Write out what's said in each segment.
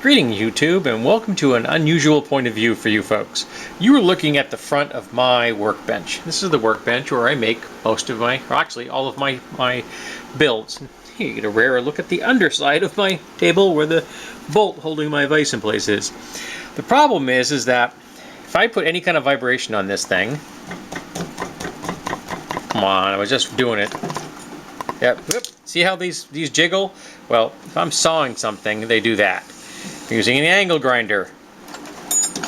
Greetings YouTube, and welcome to an unusual point of view for you folks. You are looking at the front of my workbench. This is the workbench where I make most of my, or actually all of my builds. You get a rarer look at the underside of my table where the bolt holding my vise in place is. The problem is that if I put any kind of vibration on this thing, come on, I was just doing it. Yep, see how these jiggle? Well, if I'm sawing something, they do that. Using an angle grinder,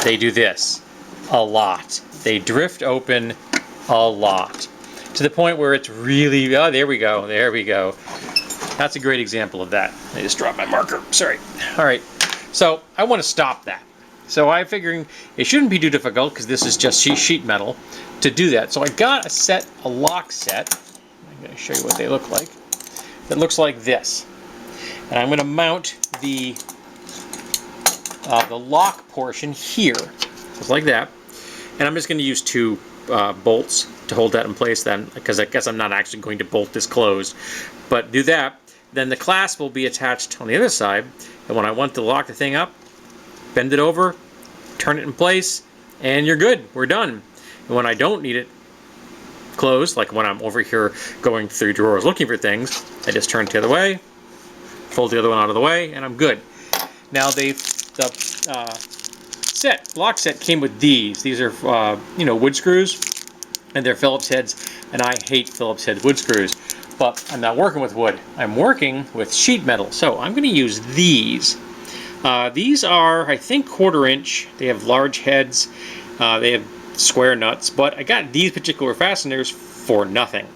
they do this a lot. They drift open a lot to the point where it's really, oh, there we go. That's a great example of that. I just dropped my marker, sorry. All right, so I want to stop that. So I'm figuring it shouldn't be too difficult because this is just sheet metal to do that. So I got a lock set. I'm going to show you what they look like. That looks like this. And I'm going to mount the lock portion here, just like that. And I'm just going to use two bolts to hold that in place then, because I guess I'm not actually going to bolt this closed. But do that, then the clasp will be attached on the other side, and when I want to lock the thing up, bend it over, turn it in place, and you're good, we're done. And when I don't need it closed, like when I'm over here going through drawers looking for things, I just turn it the other way, fold the other one out of the way, and I'm good. Now the lock set came with these. These are wood screws, and they're Phillips heads, and I hate Phillips head wood screws. But I'm not working with wood. I'm working with sheet metal, so I'm going to use these. These are, I think, 1/4 inch. They have large heads. They have square nuts, but I got these particular fasteners for nothing.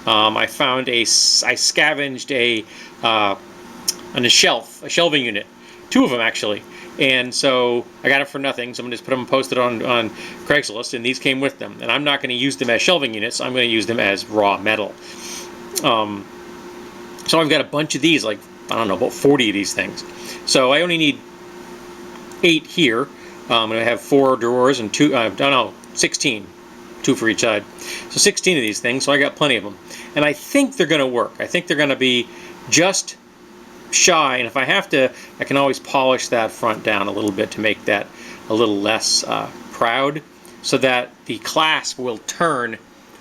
I found I scavenged on a shelving unit. 2 of them actually, and so I got it for nothing. So I'm going to just put them posted on Craigslist, and these came with them. And I'm not going to use them as shelving units. I'm going to use them as raw metal. So I've got a bunch of these, like I don't know, about 40 of these things. So I only need 8 here. I'm going to have 4 drawers and 16, 2 for each side. So 16 of these things. So I got plenty of them, and I think they're going to work. I think they're going to be just shy, and if I have to, I can always polish that front down a little bit to make that a little less proud, so that the clasp will turn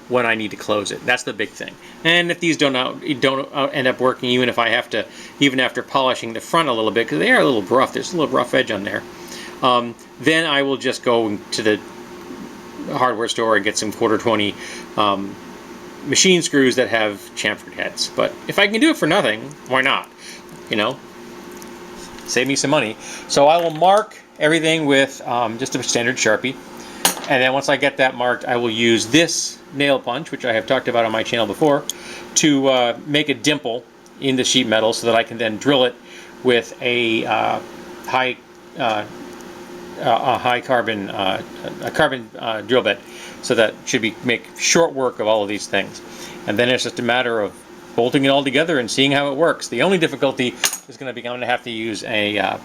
when I need to close it. That's the big thing. And if these don't end up working, even after polishing the front a little bit, because they are a little rough, there's a little rough edge on there, then I will just go to the hardware store and get some 1/4 20 machine screws that have chamfered heads. But if I can do it for nothing, why not? You know, save me some money. So I will mark everything with just a standard Sharpie, and then once I get that marked, I will use this nail punch, which I have talked about on my channel before, to make a dimple in the sheet metal so that I can then drill it with a carbon drill bit. So that should make short work of all of these things, and then it's just a matter of bolting it all together and seeing how it works. The only difficulty is going to be I'm going to have to use an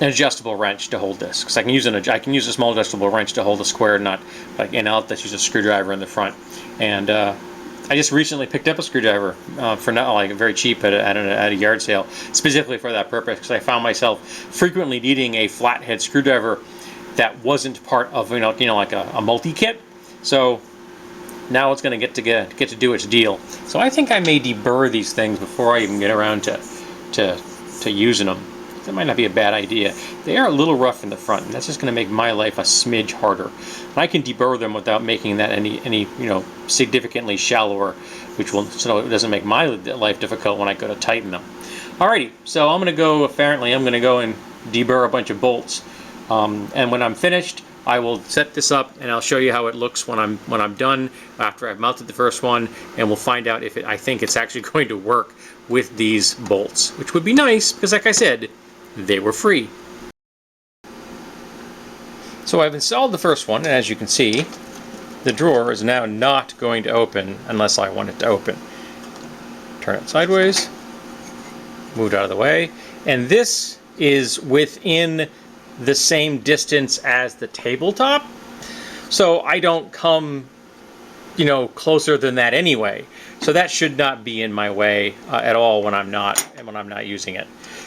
adjustable wrench to hold this, because I can use a small adjustable wrench to hold a square nut, and I'll just use a screwdriver in the front. And I just recently picked up a screwdriver for very cheap at a yard sale, specifically for that purpose, because I found myself frequently needing a flathead screwdriver that wasn't part of like a multi-kit. So now it's going to get to do its deal. So I think I may deburr these things before I even get around to using them. That might not be a bad idea. They are a little rough in the front, and that's just going to make my life a smidge harder. And I can deburr them without making that any significantly shallower, so it doesn't make my life difficult when I go to tighten them. Alrighty, so I'm going to go and deburr a bunch of bolts, and when I'm finished, I will set this up, and I'll show you how it looks when I'm done, after I've mounted the first one, and we'll find out if I think it's actually going to work with these bolts, which would be nice, because like I said, they were free. So I've installed the first one, and as you can see, the drawer is now not going to open unless I want it to open. Turn it sideways, move it out of the way, and this is within the same distance as the tabletop, so I don't come you know, closer than that anyway. So that should not be in my way at all when I'm not using it.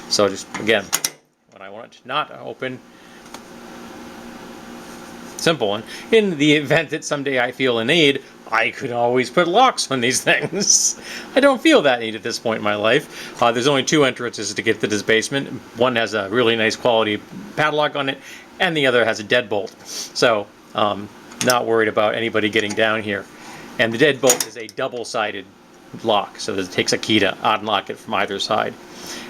So just again, when I want it to not open, simple one. In the event that someday I feel a need, I could always put locks on these things. I don't feel that need at this point in my life. There's only 2 entrances to get to this basement. One has a really nice quality padlock on it, and the other has a deadbolt. So, not worried about anybody getting down here. And the deadbolt is a double-sided lock, so it takes a key to unlock it from either side.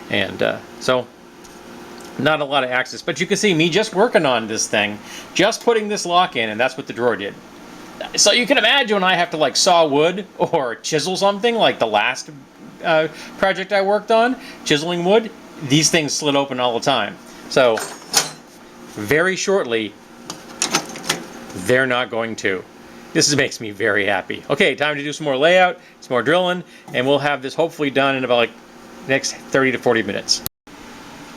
And so, not a lot of access. But you can see me just working on this thing, just putting this lock in, and that's what the drawer did. So you can imagine when I have to like saw wood or chisel something, like the last project I worked on, chiseling wood, these things slid open all the time. So very shortly, they're not going to. This makes me very happy. Okay, time to do some more layout, some more drilling, and we'll have this hopefully done in about like next 30 to 40 minutes.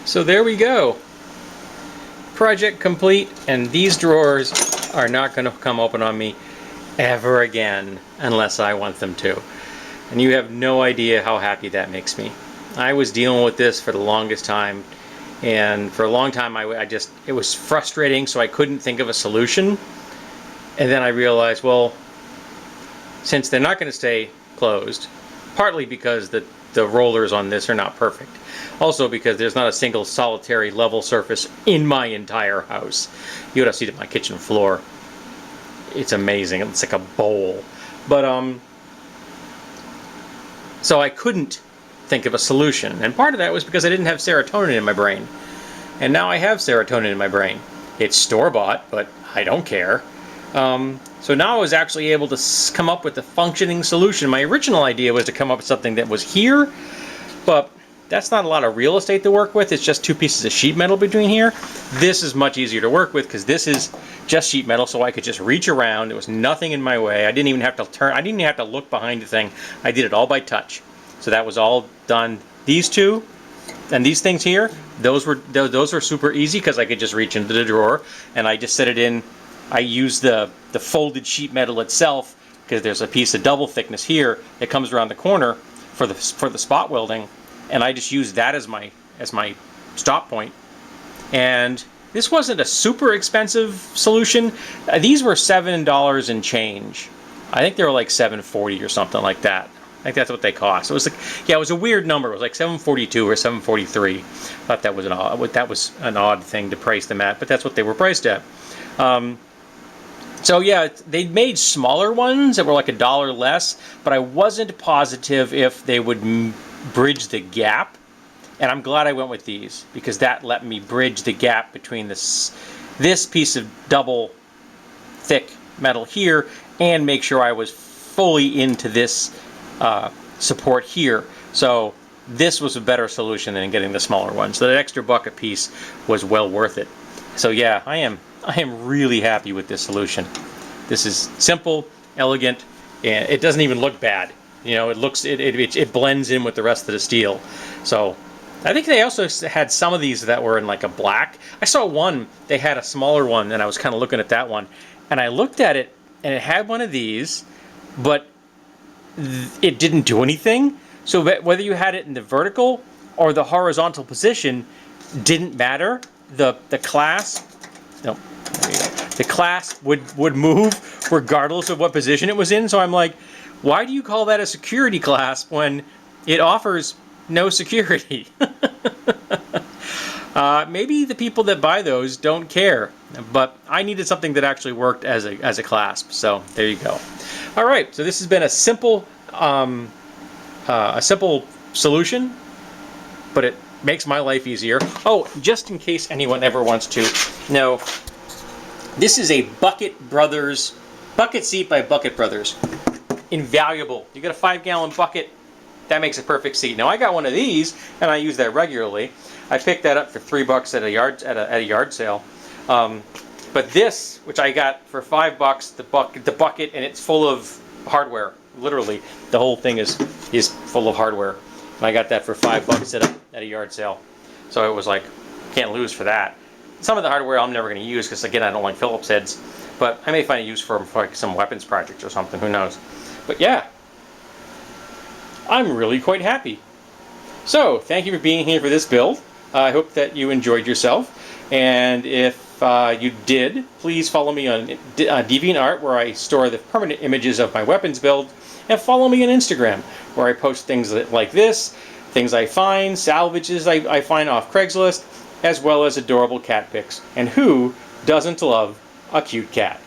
So there we go. Project complete, and these drawers are not going to come open on me ever again unless I want them to. And you have no idea how happy that makes me. I was dealing with this for the longest time, and for a long time it was frustrating, so I couldn't think of a solution. And then I realized, well, since they're not going to stay closed, partly because the rollers on this are not perfect, also because there's not a single solitary level surface in my entire house. You would have seen it on my kitchen floor. It's amazing. It's like a bowl. But so I couldn't think of a solution, and part of that was because I didn't have serotonin in my brain. And now I have serotonin in my brain. It's store-bought, but I don't care. So now I was actually able to come up with a functioning solution. My original idea was to come up with something that was here, but that's not a lot of real estate to work with. It's just 2 pieces of sheet metal between here. This is much easier to work with because this is just sheet metal, so I could just reach around. There was nothing in my way. I didn't even have to turn. I didn't even have to look behind the thing. I did it all by touch. So that was all done. These two and these things here, those were super easy because I could just reach into the drawer and I just set it in. I use the folded sheet metal itself because there's a piece of double thickness here that comes around the corner for the spot welding, and I just use that as my stop point. And this wasn't a super expensive solution. These were $7 and change. I think they were like $7.40 or something like that. I think that's what they cost. It was like, yeah, it was a weird number. It was like $7.42 or $7.43. I thought that was an odd thing to price them at, but that's what they were priced at. So yeah, they made smaller ones that were like $1 less, but I wasn't positive if they would bridge the gap. And I'm glad I went with these because that let me bridge the gap between this piece of double thick metal here and make sure I was fully into this support here. So this was a better solution than getting the smaller one. So that extra buck a piece was well worth it. So yeah, I am really happy with this solution. This is simple, elegant, and it doesn't even look bad. You know, it blends in with the rest of the steel. So I think they also had some of these that were in like a black. I saw one, they had a smaller one, and I was kind of looking at that one. And I looked at it, and it had one of these, but it didn't do anything. So whether you had it in the vertical or the horizontal position didn't matter. The clasp, no, there you go. The clasp would move regardless of what position it was in. So I'm like, why do you call that a security clasp when it offers no security? Maybe the people that buy those don't care, but I needed something that actually worked as a clasp. So there you go. All right, so this has been a simple solution, but it makes my life easier. Oh, just in case anyone ever wants to know, this is a bucket seat by Bucket Brothers. Invaluable. You got a 5-gallon bucket, that makes a perfect seat. Now I got one of these, and I use that regularly. I picked that up for $3 at a yard sale. But this, which I got for $5, the bucket, and it's full of hardware. Literally, the whole thing is full of hardware. And I got that for $5 at a yard sale. So it was like, can't lose for that. Some of the hardware I'm never going to use because, again, I don't like Phillips heads. But I may find a use for them for like some weapons project or something, who knows. But yeah, I'm really quite happy. So, thank you for being here for this build. I hope that you enjoyed yourself. And if you did, please follow me on DeviantArt, where I store the permanent images of my weapons build. And follow me on Instagram, where I post things like this, things I find, salvages I find off Craigslist, as well as adorable cat pics. And who doesn't love a cute cat?